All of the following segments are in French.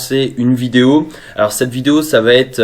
référencer une vidéo. Alors cette vidéo, ça va être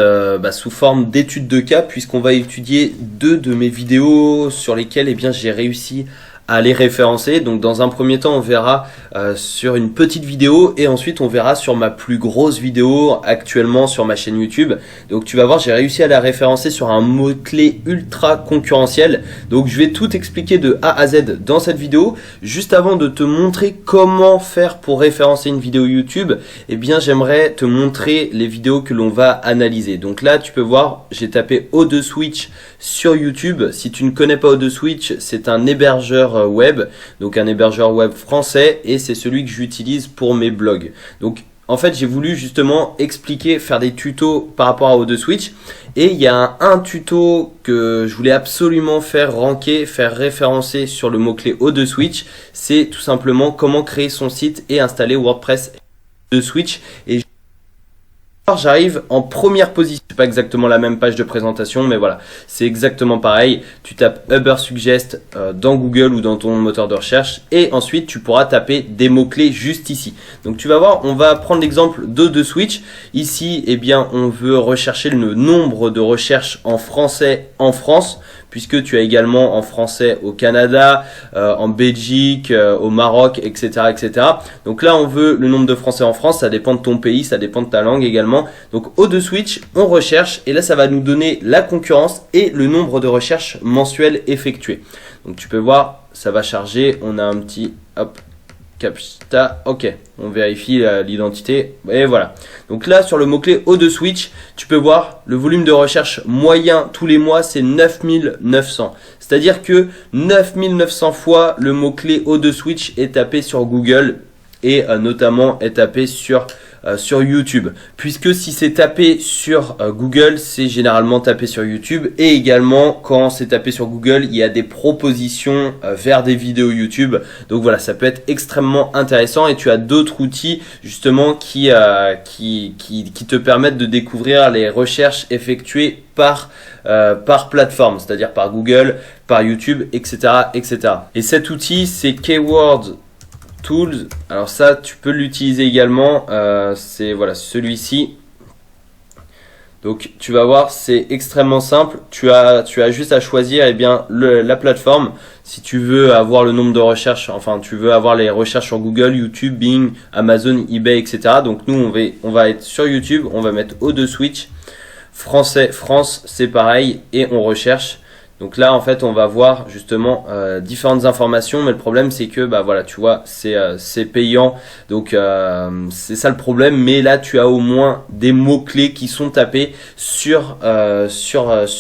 sous forme d'étude de cas, puisqu'on va étudier deux de mes vidéos sur lesquelles j'ai réussi à les référencer. Donc dans un premier temps, on verra sur une petite vidéo et ensuite on verra sur ma plus grosse vidéo actuellement sur ma chaîne YouTube. Donc tu vas voir, j'ai réussi à la référencer sur un mot-clé ultra concurrentiel. Donc je vais tout expliquer de A à Z dans cette vidéo. Juste avant de te montrer comment faire pour référencer une vidéo YouTube, j'aimerais te montrer les vidéos que l'on va analyser. Donc là, tu peux voir, j'ai tapé O2Switch sur YouTube. Si tu ne connais pas O2Switch, c'est un hébergeur web, donc un hébergeur web français, et c'est celui que j'utilise pour mes blogs. Donc en fait, j'ai voulu justement expliquer, faire des tutos par rapport à O2Switch, et il y a un tuto que je voulais absolument faire ranker, faire référencer sur le mot-clé O2Switch. C'est tout simplement comment créer son site et installer WordPress O2Switch. Et j'arrive en première position. C'est pas exactement la même page de présentation, mais voilà, c'est exactement pareil. Tu tapes Ubersuggest dans Google ou dans ton moteur de recherche, et ensuite tu pourras taper des mots-clés juste ici. Donc tu vas voir, on va prendre l'exemple d'O2Switch. Ici, on veut rechercher le nombre de recherches en français en France, puisque tu as également en français au Canada, en Belgique, au Maroc, etc., etc. Donc là, on veut le nombre de français en France, ça dépend de ton pays, ça dépend de ta langue également. Donc O2Switch, on recherche, et là, ça va nous donner la concurrence et le nombre de recherches mensuelles effectuées. Donc tu peux voir, ça va charger, on a un petit, hop, Capsta, ok, on vérifie l'identité, et voilà. Donc là, sur le mot-clé O2Switch, tu peux voir le volume de recherche moyen tous les mois, c'est 9900. C'est-à-dire que 9900 fois, le mot-clé O2Switch est tapé sur Google et notamment est tapé sur YouTube. Puisque si c'est tapé sur Google, c'est généralement tapé sur YouTube, et également quand c'est tapé sur Google, il y a des propositions vers des vidéos YouTube. Donc voilà, ça peut être extrêmement intéressant, et tu as d'autres outils justement qui te permettent de découvrir les recherches effectuées par plateforme, c'est-à-dire par Google, par YouTube, etc., etc. Et cet outil, c'est Keyword Tools. Alors ça, tu peux l'utiliser également, c'est voilà, celui-ci. Donc tu vas voir, c'est extrêmement simple. Tu as juste à choisir la plateforme. Si tu veux avoir le nombre de recherches, enfin tu veux avoir les recherches sur Google, YouTube, Bing, Amazon, eBay, etc. Donc nous on va être sur YouTube, on va mettre O2Switch, français, France, c'est pareil, et on recherche. Donc là, en fait, on va voir justement différentes informations, mais le problème, c'est que, voilà, tu vois, c'est payant. Donc, c'est ça le problème. Mais là, tu as au moins des mots-clés qui sont tapés sur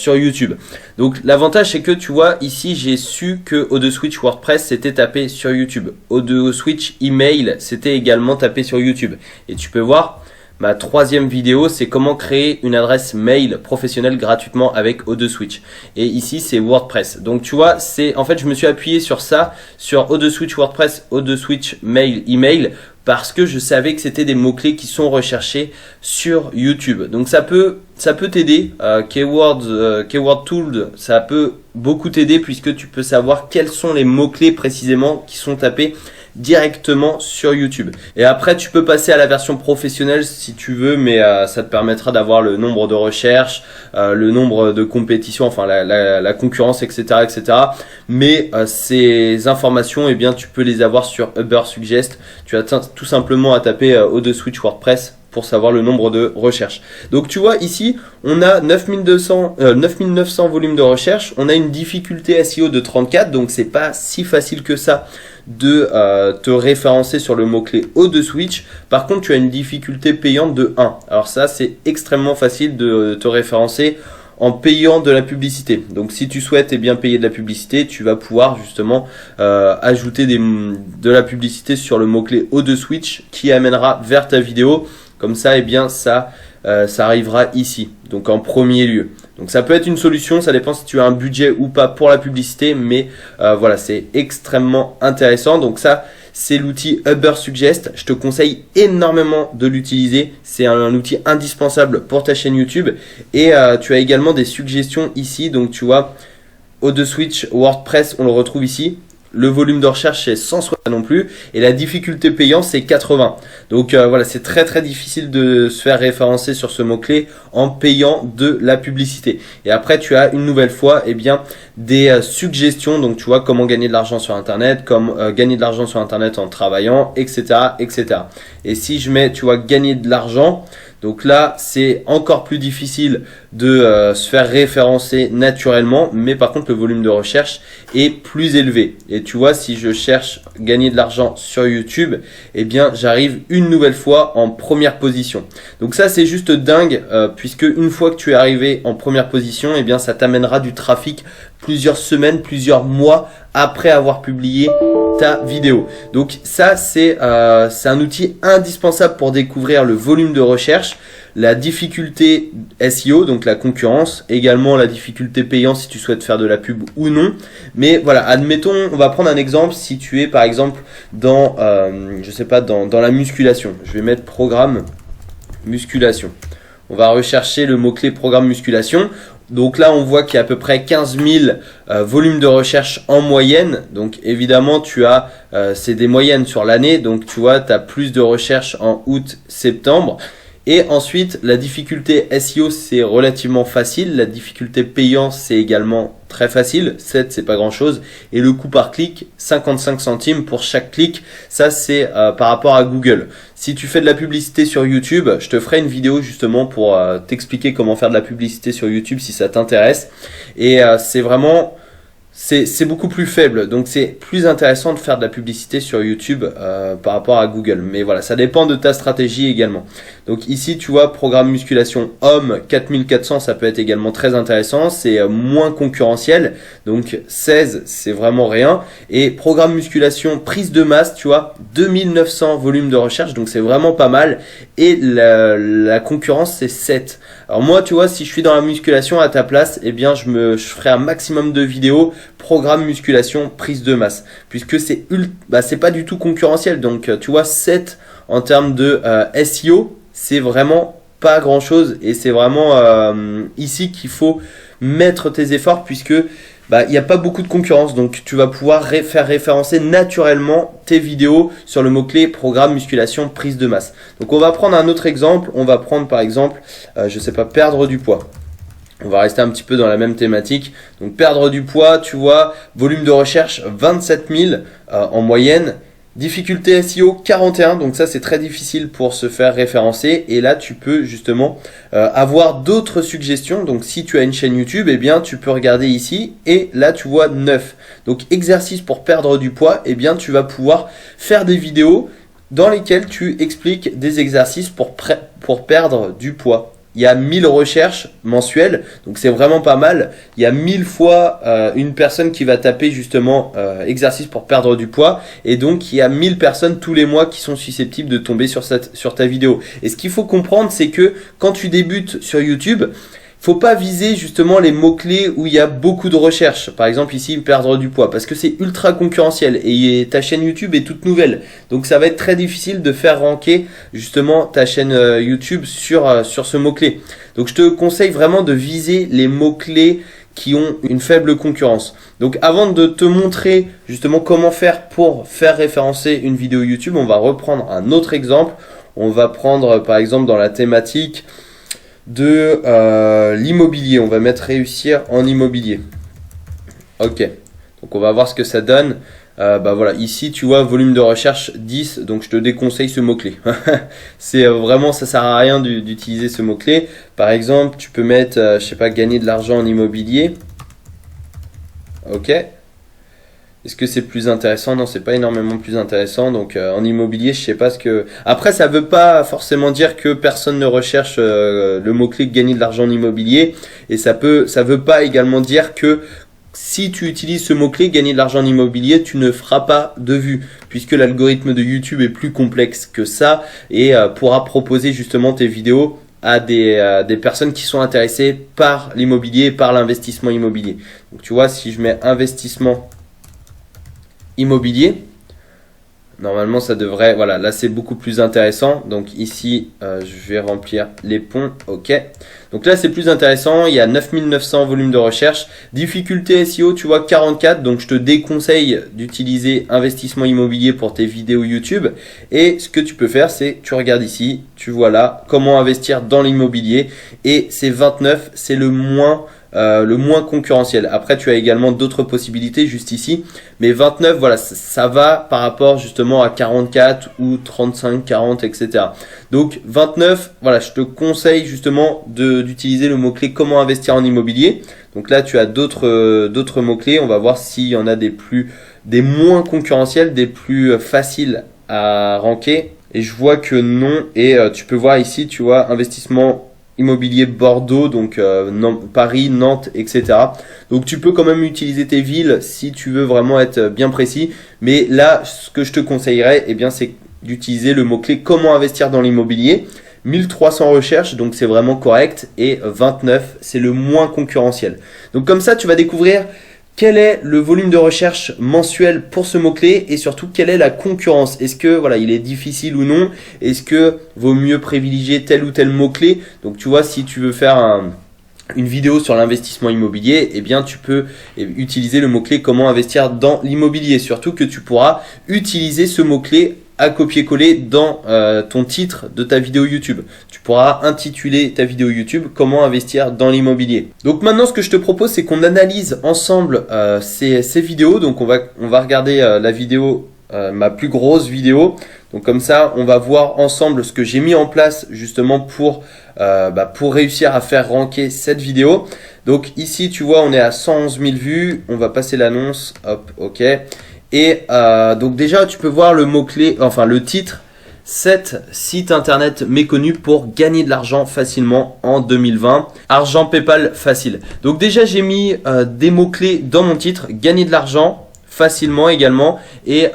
YouTube. Donc, l'avantage, c'est que, tu vois, ici, j'ai su que O2Switch WordPress, c'était tapé sur YouTube. O2Switch Email, c'était également tapé sur YouTube. Et tu peux voir, ma troisième vidéo, c'est comment créer une adresse mail professionnelle gratuitement avec O2Switch. Et ici, c'est WordPress. Donc, tu vois, en fait, je me suis appuyé sur ça, sur O2Switch WordPress, O2Switch mail, email, parce que je savais que c'était des mots-clés qui sont recherchés sur YouTube. Donc, ça peut t'aider. Keyword Tool, ça peut beaucoup t'aider, puisque tu peux savoir quels sont les mots-clés précisément qui sont tapés directement sur YouTube. Et après, tu peux passer à la version professionnelle si tu veux, mais ça te permettra d'avoir le nombre de recherches, le nombre de compétitions, enfin la concurrence, etc., etc. Mais ces informations, tu peux les avoir sur Ubersuggest. Tu as tout simplement à taper O2Switch WordPress pour savoir le nombre de recherches. Donc tu vois ici, on a 9900 volumes de recherche, on a une difficulté SEO de 34, donc c'est pas si facile que ça de te référencer sur le mot-clé O2Switch. Par contre, tu as une difficulté payante de 1. Alors ça, c'est extrêmement facile de te référencer en payant de la publicité. Donc si tu souhaites payer de la publicité, tu vas pouvoir justement ajouter de la publicité sur le mot-clé O2Switch qui amènera vers ta vidéo. Comme ça, ça arrivera ici, donc en premier lieu. Donc ça peut être une solution, ça dépend si tu as un budget ou pas pour la publicité, mais voilà, c'est extrêmement intéressant. Donc ça, c'est l'outil Ubersuggest. Je te conseille énormément de l'utiliser. C'est un outil indispensable pour ta chaîne YouTube. Et tu as également des suggestions ici. Donc tu vois, O2Switch WordPress, on le retrouve ici. le volume de recherche c'est 160 non plus, et la difficulté payante c'est 80. Donc voilà, c'est très très difficile de se faire référencer sur ce mot-clé en payant de la publicité. Et après tu as une nouvelle fois des suggestions, donc tu vois comment gagner de l'argent sur internet, comme gagner de l'argent sur internet en travaillant, etc. etc. Et si je mets, tu vois, gagner de l'argent, donc là, c'est encore plus difficile de se faire référencer naturellement, mais par contre, le volume de recherche est plus élevé. Et tu vois, si je cherche gagner de l'argent sur YouTube, eh bien, j'arrive une nouvelle fois en première position. Donc ça, c'est juste dingue, puisque une fois que tu es arrivé en première position, eh bien, ça t'amènera du trafic plusieurs semaines, plusieurs mois après avoir publié ta vidéo. Donc ça, c'est un outil indispensable pour découvrir le volume de recherche, la difficulté SEO, donc la concurrence, également la difficulté payante si tu souhaites faire de la pub ou non. Mais voilà, admettons, on va prendre un exemple si tu es par exemple dans, je sais pas, dans la musculation. Je vais mettre programme musculation. On va rechercher le mot-clé programme musculation. Donc là, on voit qu'il y a à peu près 15 000 volumes de recherche en moyenne. Donc évidemment, c'est des moyennes sur l'année. Donc tu vois, tu as plus de recherches en août, septembre. Et ensuite, la difficulté SEO, c'est relativement facile. La difficulté payante, c'est également très facile. 7, c'est pas grand chose. Et le coût par clic, 55 centimes pour chaque clic. Ça, c'est par rapport à Google. Si tu fais de la publicité sur YouTube, je te ferai une vidéo justement pour t'expliquer comment faire de la publicité sur YouTube si ça t'intéresse. Et c'est vraiment... C'est beaucoup plus faible, donc c'est plus intéressant de faire de la publicité sur YouTube par rapport à Google. Mais voilà, ça dépend de ta stratégie également. Donc ici, tu vois, programme musculation homme 4400, ça peut être également très intéressant. C'est moins concurrentiel, donc 16, c'est vraiment rien. Et programme musculation prise de masse, tu vois, 2900 volumes de recherche, donc c'est vraiment pas mal. Et la concurrence, c'est 7. Alors moi, tu vois, si je suis dans la musculation à ta place, eh bien, je ferai un maximum de vidéos programme musculation prise de masse, puisque c'est pas du tout concurrentiel. Donc tu vois, 7 en termes de SEO, c'est vraiment pas grand chose, et c'est vraiment ici qu'il faut mettre tes efforts, puisque il n'y a pas beaucoup de concurrence, donc tu vas pouvoir faire référencer naturellement tes vidéos sur le mot-clé programme musculation prise de masse. Donc on va prendre un autre exemple, on va prendre par exemple, je sais pas, perdre du poids. On va rester un petit peu dans la même thématique. Donc perdre du poids, tu vois, volume de recherche 27 000 en moyenne. Difficulté SEO 41, donc ça c'est très difficile pour se faire référencer. Et là tu peux justement avoir d'autres suggestions. Donc si tu as une chaîne YouTube, eh bien tu peux regarder ici. Et là tu vois 9. Donc exercice pour perdre du poids, eh bien tu vas pouvoir faire des vidéos dans lesquelles tu expliques des exercices pour perdre du poids. Il y a 1000 recherches mensuelles, donc c'est vraiment pas mal. Il y a 1000 fois une personne qui va taper justement exercice pour perdre du poids, et donc il y a 1000 personnes tous les mois qui sont susceptibles de tomber sur ta vidéo. Et ce qu'il faut comprendre, c'est que quand tu débutes sur YouTube, faut pas viser justement les mots-clés où il y a beaucoup de recherches. Par exemple ici, perdre du poids, parce que c'est ultra concurrentiel et ta chaîne YouTube est toute nouvelle. Donc ça va être très difficile de faire ranker justement ta chaîne YouTube sur ce mot-clé. Donc je te conseille vraiment de viser les mots-clés qui ont une faible concurrence. Donc avant de te montrer justement comment faire pour faire référencer une vidéo YouTube, on va reprendre un autre exemple. On va prendre par exemple dans la thématique de l'immobilier. On va mettre réussir en immobilier. Ok, donc on va voir ce que ça donne. Voilà, ici tu vois volume de recherche 10, donc je te déconseille ce mot-clé. C'est vraiment, ça sert à rien d'utiliser ce mot-clé. Par exemple, tu peux mettre, je sais pas, gagner de l'argent en immobilier. Ok. Est-ce que c'est plus intéressant? Non, c'est pas énormément plus intéressant. Donc en immobilier, je sais pas ce que... Après, ça veut pas forcément dire que personne ne recherche le mot-clé gagner de l'argent en immobilier. Et ça veut pas également dire que si tu utilises ce mot-clé gagner de l'argent en immobilier, tu ne feras pas de vues, puisque l'algorithme de YouTube est plus complexe que ça et pourra proposer justement tes vidéos à des personnes qui sont intéressées par l'immobilier, par l'investissement immobilier. Donc tu vois, si je mets investissement immobilier, Normalement, ça devrait... Voilà, là, c'est beaucoup plus intéressant. Donc ici, je vais remplir les ponts. OK. Donc là, c'est plus intéressant. Il y a 9900 volumes de recherche. Difficulté SEO, tu vois, 44. Donc, je te déconseille d'utiliser investissement immobilier pour tes vidéos YouTube. Et ce que tu peux faire, c'est tu regardes ici. Tu vois là, comment investir dans l'immobilier. Et c'est 29. C'est le moins concurrentiel. Après, tu as également d'autres possibilités juste ici. Mais 29, voilà, ça va par rapport justement à 44 ou 35, 40, etc. Donc 29, voilà, je te conseille justement d'utiliser le mot-clé comment investir en immobilier. Donc là, tu as d'autres mots-clés. On va voir s'il y en a des moins concurrentiels, des plus faciles à ranker. Et je vois que non. Et tu peux voir ici, tu vois, investissement immobilier Bordeaux, donc Paris, Nantes, etc. Donc tu peux quand même utiliser tes villes si tu veux vraiment être bien précis. Mais là, ce que je te conseillerais, eh bien, c'est d'utiliser le mot-clé comment investir dans l'immobilier. 1300 recherches, donc c'est vraiment correct. Et 29, c'est le moins concurrentiel. Donc comme ça, tu vas découvrir quel est le volume de recherche mensuel pour ce mot-clé et surtout quelle est la concurrence. Est-ce que voilà, il est difficile ou non? Est-ce que vaut mieux privilégier tel ou tel mot-clé? Donc tu vois, si tu veux faire une vidéo sur l'investissement immobilier, eh bien tu peux utiliser le mot-clé comment investir dans l'immobilier. Surtout que tu pourras utiliser ce mot-clé à copier-coller dans ton titre de ta vidéo YouTube. Tu pourras intituler ta vidéo YouTube comment investir dans l'immobilier. Donc maintenant, ce que je te propose, c'est qu'on analyse ensemble ces vidéos. Donc on va regarder la vidéo, ma plus grosse vidéo. Donc comme ça, on va voir ensemble ce que j'ai mis en place justement pour réussir à faire ranker cette vidéo. Donc ici, tu vois, on est à 111 000 vues. On va passer l'annonce. Hop, OK. Et donc déjà, tu peux voir le mot-clé, enfin le titre, 7 sites internet méconnus pour gagner de l'argent facilement en 2020. Argent PayPal facile. Donc déjà, j'ai mis des mots-clés dans mon titre, gagner de l'argent facilement également et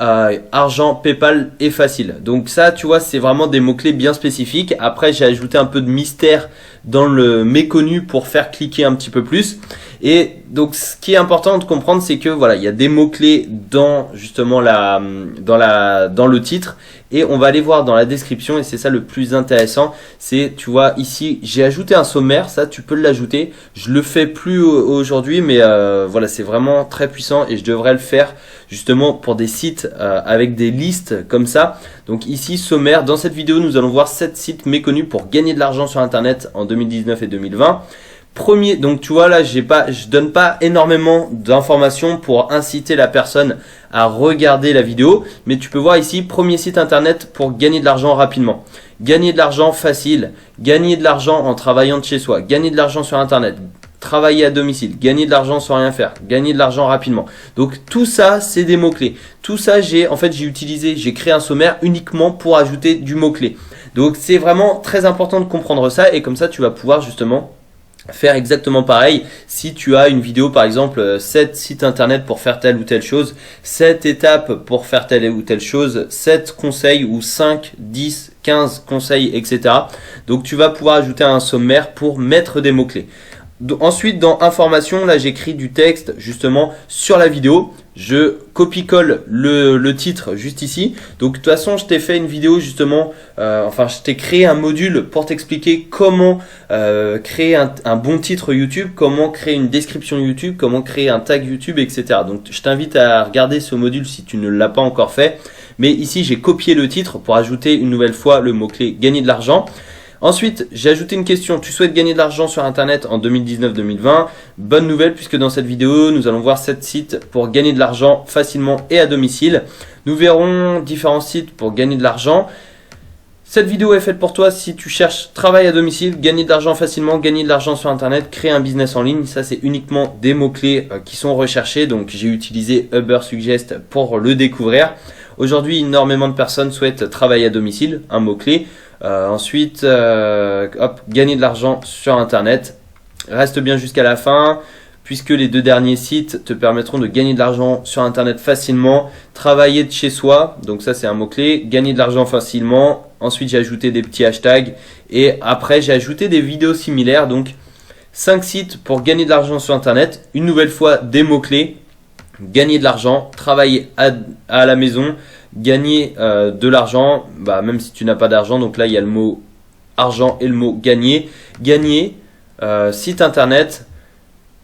argent PayPal est facile. Donc ça, tu vois, c'est vraiment des mots-clés bien spécifiques. Après, j'ai ajouté un peu de mystère dans le méconnu pour faire cliquer un petit peu plus. Et donc, ce qui est important de comprendre, c'est que voilà, il y a des mots-clés dans justement dans le titre et on va aller voir dans la description et c'est ça le plus intéressant. C'est, tu vois, ici, j'ai ajouté un sommaire, ça, tu peux l'ajouter. Je le fais plus aujourd'hui, mais voilà, c'est vraiment très puissant et je devrais le faire justement pour des sites avec des listes comme ça. Donc ici, sommaire. Dans cette vidéo, nous allons voir 7 sites méconnus pour gagner de l'argent sur Internet en 2019 et 2020. Premier, donc tu vois là, je donne pas énormément d'informations pour inciter la personne à regarder la vidéo, mais tu peux voir ici, premier site internet pour gagner de l'argent rapidement. Gagner de l'argent facile, gagner de l'argent en travaillant de chez soi, gagner de l'argent sur internet, travailler à domicile, gagner de l'argent sans rien faire, gagner de l'argent rapidement. Donc tout ça, c'est des mots-clés. Tout ça, j'ai créé un sommaire uniquement pour ajouter du mot-clé. Donc c'est vraiment très important de comprendre ça et comme ça, tu vas pouvoir justement faire exactement pareil. Si tu as une vidéo par exemple 7 sites internet pour faire telle ou telle chose, 7 étapes pour faire telle ou telle chose, 7 conseils ou 5, 10, 15 conseils, etc. Donc tu vas pouvoir ajouter un sommaire pour mettre des mots-clés. Ensuite, dans information, là j'écris du texte justement sur la vidéo. Je copie-colle le titre juste ici. Donc de toute façon, je t'ai fait une vidéo justement, je t'ai créé un module pour t'expliquer comment créer un bon titre YouTube, comment créer une description YouTube, comment créer un tag YouTube, etc. Donc je t'invite à regarder ce module si tu ne l'as pas encore fait. Mais ici, j'ai copié le titre pour ajouter une nouvelle fois le mot-clé gagner de l'argent. Ensuite, j'ai ajouté une question. Tu souhaites gagner de l'argent sur Internet en 2019-2020? Bonne nouvelle puisque dans cette vidéo, nous allons voir 7 sites pour gagner de l'argent facilement et à domicile. Nous verrons différents sites pour gagner de l'argent. Cette vidéo est faite pour toi si tu cherches travail à domicile, gagner de l'argent facilement, gagner de l'argent sur Internet, créer un business en ligne. Ça, c'est uniquement des mots-clés qui sont recherchés. Donc, j'ai utilisé Ubersuggest pour le découvrir. Aujourd'hui, énormément de personnes souhaitent travailler à domicile, un mot-clé. Ensuite, gagner de l'argent sur Internet. Reste bien jusqu'à la fin, puisque les 2 derniers sites te permettront de gagner de l'argent sur Internet facilement. Travailler de chez soi, donc ça c'est un mot-clé. Gagner de l'argent facilement. Ensuite, j'ai ajouté des petits hashtags. Et après, j'ai ajouté des vidéos similaires. Donc, 5 sites pour gagner de l'argent sur Internet. Une nouvelle fois, des mots-clés. Gagner de l'argent, travailler à la maison, gagner de l'argent, bah, même si tu n'as pas d'argent. Donc là, il y a le mot argent et le mot gagner. Gagner, site internet,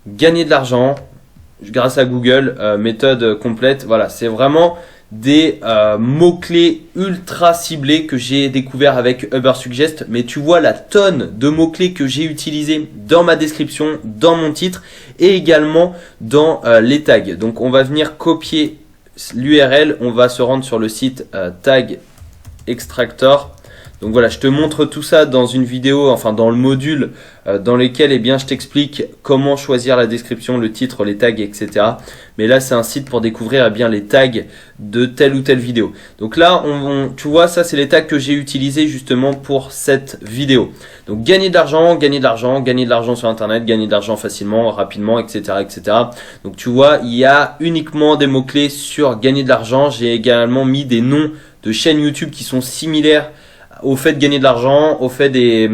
gagner de l'argent grâce à Google, méthode complète. Voilà, c'est vraiment des mots-clés ultra ciblés que j'ai découvert avec Ubersuggest. Mais tu vois la tonne de mots-clés que j'ai utilisés dans ma description, dans mon titre et également dans les tags. Donc on va venir copier l'URL, on va se rendre sur le site Tag Extractor. Donc voilà, je te montre tout ça dans une vidéo, enfin dans le module dans lequel eh bien, je t'explique comment choisir la description, le titre, les tags, etc. Mais là, c'est un site pour découvrir eh bien, les tags de telle ou telle vidéo. Donc là, tu vois, ça c'est les tags que j'ai utilisés justement pour cette vidéo. Donc gagner de l'argent, gagner de l'argent, gagner de l'argent sur Internet, gagner de l'argent facilement, rapidement, etc., etc. Donc tu vois, il y a uniquement des mots-clés sur gagner de l'argent. J'ai également mis des noms de chaînes YouTube qui sont similaires au fait de gagner de l'argent, au fait des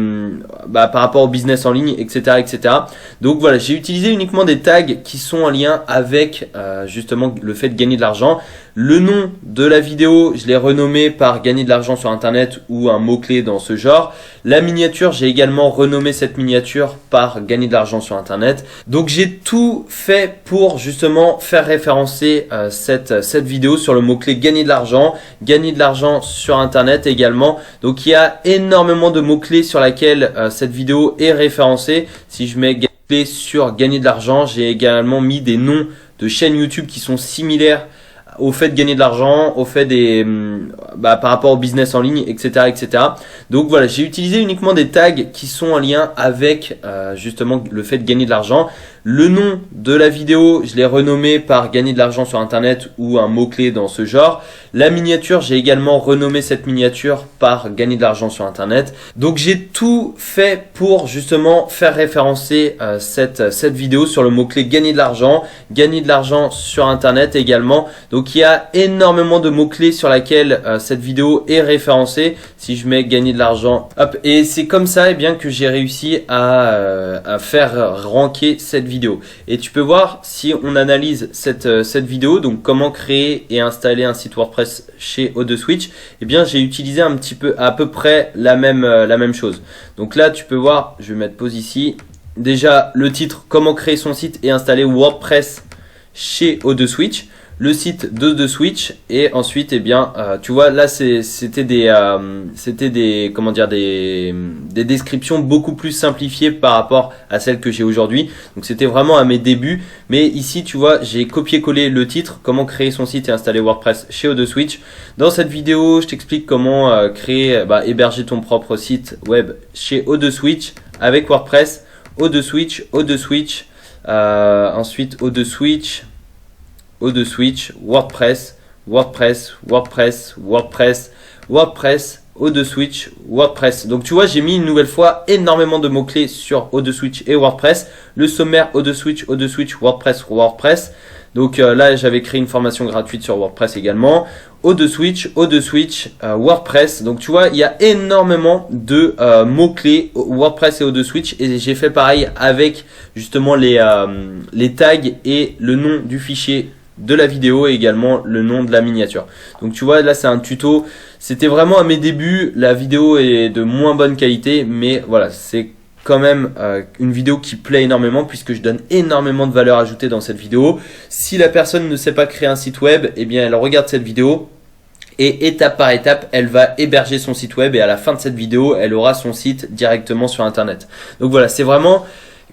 par rapport au business en ligne, etc., etc. Donc voilà, j'ai utilisé uniquement des tags qui sont en lien avec justement le fait de gagner de l'argent. Le nom de la vidéo, je l'ai renommé par gagner de l'argent sur Internet ou un mot-clé dans ce genre. La miniature, j'ai également renommé cette miniature par gagner de l'argent sur Internet. Donc j'ai tout fait pour justement faire référencer cette vidéo sur le mot-clé gagner de l'argent sur Internet également. Donc il y a énormément de mots-clés sur lesquels cette vidéo est référencée. Si je mets gameplay sur gagner de l'argent, j'ai également mis des noms de chaînes YouTube qui sont similaires au fait de gagner de l'argent, au fait des par rapport au business en ligne, etc., etc. Donc voilà, j'ai utilisé uniquement des tags qui sont en lien avec justement le fait de gagner de l'argent. Le nom de la vidéo, je l'ai renommé par gagner de l'argent sur Internet ou un mot-clé dans ce genre. La miniature, j'ai également renommé cette miniature par gagner de l'argent sur Internet. Donc j'ai tout fait pour justement faire référencer cette vidéo sur le mot-clé gagner de l'argent sur Internet également. Donc il y a énormément de mots-clés sur lesquels cette vidéo est référencée. Si je mets gagner de l'argent, hop, et c'est comme ça eh bien, que j'ai réussi à faire ranker cette vidéo. Et tu peux voir si on analyse cette vidéo, donc comment créer et installer un site WordPress chez O2Switch, eh bien j'ai utilisé un petit peu à peu près la même chose. Donc là tu peux voir, je vais mettre pause ici. Déjà le titre, comment créer son site et installer WordPress chez O2Switch. Le site de Switch et ensuite eh bien tu vois là c'était des comment dire des descriptions beaucoup plus simplifiées par rapport à celles que j'ai aujourd'hui. Donc c'était vraiment à mes débuts, mais ici tu vois j'ai copié-collé le titre, comment créer son site et installer WordPress chez O2Switch. Dans cette vidéo je t'explique comment créer héberger ton propre site web chez O2Switch avec WordPress, O2Switch, ensuite O2Switch, WordPress, O2Switch, WordPress. Donc tu vois, j'ai mis une nouvelle fois énormément de mots-clés sur O2Switch et WordPress. Le sommaire O2Switch, WordPress. Donc là, j'avais créé une formation gratuite sur WordPress également. O2Switch, WordPress. Donc tu vois, il y a énormément de mots-clés WordPress et O2Switch. Et j'ai fait pareil avec justement les tags et le nom du fichier de la vidéo et également le nom de la miniature. Donc tu vois là c'est un tuto, c'était vraiment à mes débuts, la vidéo est de moins bonne qualité mais voilà c'est quand même une vidéo qui plaît énormément puisque je donne énormément de valeur ajoutée dans cette vidéo. Si la personne ne sait pas créer un site web, eh bien elle regarde cette vidéo et étape par étape elle va héberger son site web et à la fin de cette vidéo elle aura son site directement sur internet. Donc voilà, c'est vraiment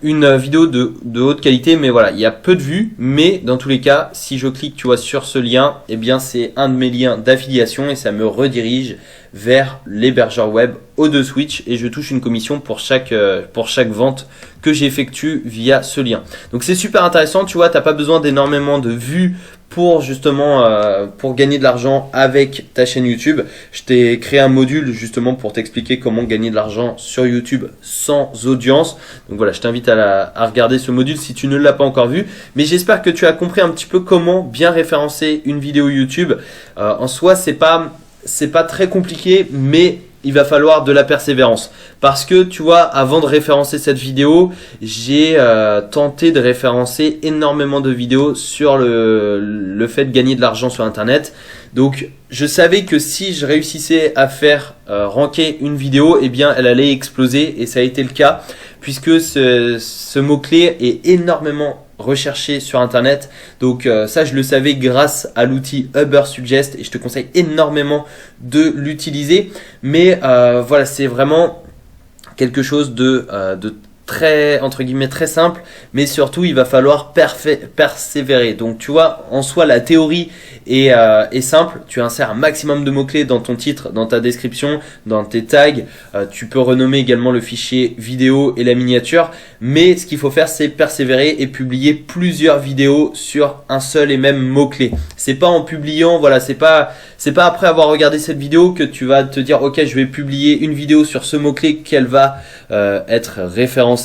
une vidéo de haute qualité, mais voilà, il y a peu de vues, mais dans tous les cas, si je clique, tu vois, sur ce lien, eh bien, c'est un de mes liens d'affiliation et ça me redirige vers l'hébergeur web O2Switch et je touche une commission pour chaque vente que j'effectue via ce lien. Donc c'est super intéressant, tu vois, t'as pas besoin d'énormément de vues pour justement pour gagner de l'argent avec ta chaîne YouTube. Je t'ai créé un module justement pour t'expliquer comment gagner de l'argent sur YouTube sans audience. Donc voilà, je t'invite à regarder ce module si tu ne l'as pas encore vu. Mais j'espère que tu as compris un petit peu comment bien référencer une vidéo YouTube. En soi, c'est pas très compliqué, mais il va falloir de la persévérance. Parce que tu vois, avant de référencer cette vidéo, j'ai tenté de référencer énormément de vidéos sur le fait de gagner de l'argent sur Internet. Donc je savais que si je réussissais à faire ranker une vidéo, eh bien elle allait exploser, et ça a été le cas puisque ce mot-clé est énormément recherché sur Internet. Donc ça, je le savais grâce à l'outil Ubersuggest, et je te conseille énormément de l'utiliser. Mais voilà, c'est vraiment quelque chose de très, entre guillemets, très simple, mais surtout il va falloir persévérer. Donc tu vois, en soi la théorie est simple. Tu insères un maximum de mots-clés dans ton titre, dans ta description, dans tes tags. Tu peux renommer également le fichier vidéo et la miniature, mais ce qu'il faut faire, c'est persévérer et publier plusieurs vidéos sur un seul et même mot-clé. C'est pas en publiant, voilà, c'est pas après avoir regardé cette vidéo que tu vas te dire ok, je vais publier une vidéo sur ce mot-clé qu'elle va être référencée.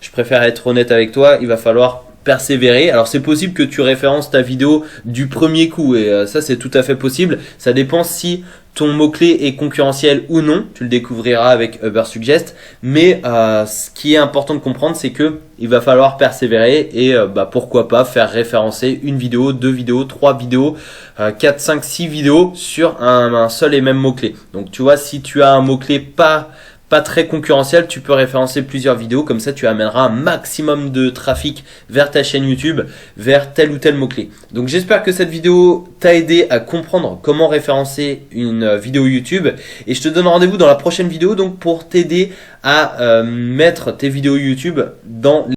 Je préfère être honnête avec toi, il va falloir persévérer. Alors c'est possible que tu références ta vidéo du premier coup, et ça c'est tout à fait possible. Ça dépend si ton mot-clé est concurrentiel ou non, tu le découvriras avec Ubersuggest. Mais ce qui est important de comprendre, c'est que il va falloir persévérer, et pourquoi pas faire référencer une vidéo, 2 vidéos, 3 vidéos, 4, 5, 6 vidéos sur un seul et même mot-clé. Donc tu vois, si tu as un mot-clé pas très concurrentiel, tu peux référencer plusieurs vidéos, comme ça tu amèneras un maximum de trafic vers ta chaîne YouTube, vers tel ou tel mot-clé. Donc j'espère que cette vidéo t'a aidé à comprendre comment référencer une vidéo YouTube, et je te donne rendez-vous dans la prochaine vidéo donc pour t'aider à mettre tes vidéos YouTube dans